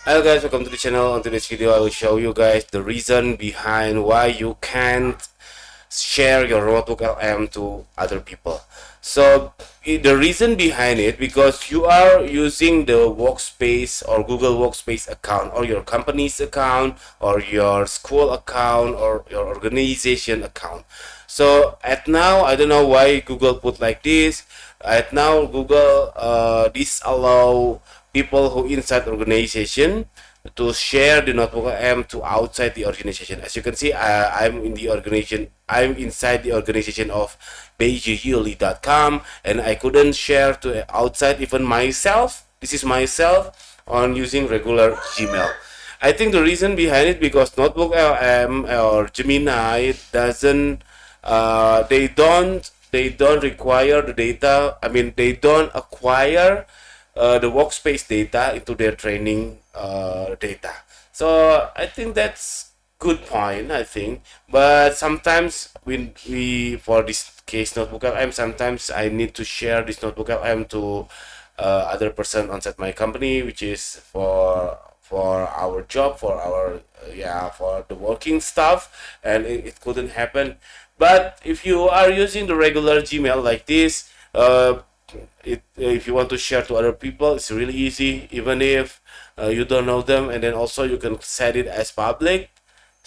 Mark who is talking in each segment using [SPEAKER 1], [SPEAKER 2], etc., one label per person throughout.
[SPEAKER 1] Hello guys, welcome to the channel. On today's video, I will show you guys the reason behind why you can't share your NotebookLM to other people. So the reason behind it, because you are using the Workspace or Google Workspace account, or your company's account, or your school account, or your organization account. So at now, I don't know why Google put like this. At now, Google disallow people who inside organization to share the NotebookLM to outside the organization. As you can see, I'm in the organization. I'm inside the organization of BeijiYuli.com, and I couldn't share to outside even myself. This is myself on using regular Gmail. I think the reason behind it, because NotebookLM or Gemini doesn't they don't require the data. I mean, they don't acquire the workspace data into their training data. So I think that's good point, I think. But sometimes we for this case NotebookLM, sometimes I need to share this NotebookLM to other person on set my company, which is for our job, for our for the working stuff, and it couldn't happen. But if you are using the regular Gmail like this, if you want to share to other people, it's really easy, even if you don't know them. And then also you can set it as public,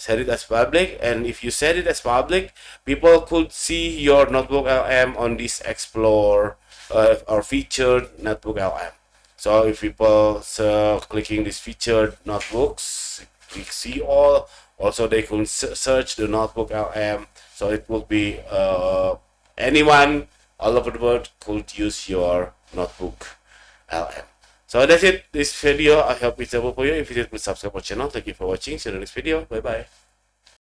[SPEAKER 1] and if you set it as public, people could see your NotebookLM on this explore or featured NotebookLM. So if people clicking this featured notebooks, click see all, also they can search the NotebookLM. So it will be anyone all over the world could use your NotebookLM. So that's it, this video. I hope it's helpful for you. If you did, please subscribe our channel. Thank you for watching. See you in the next video. Bye bye.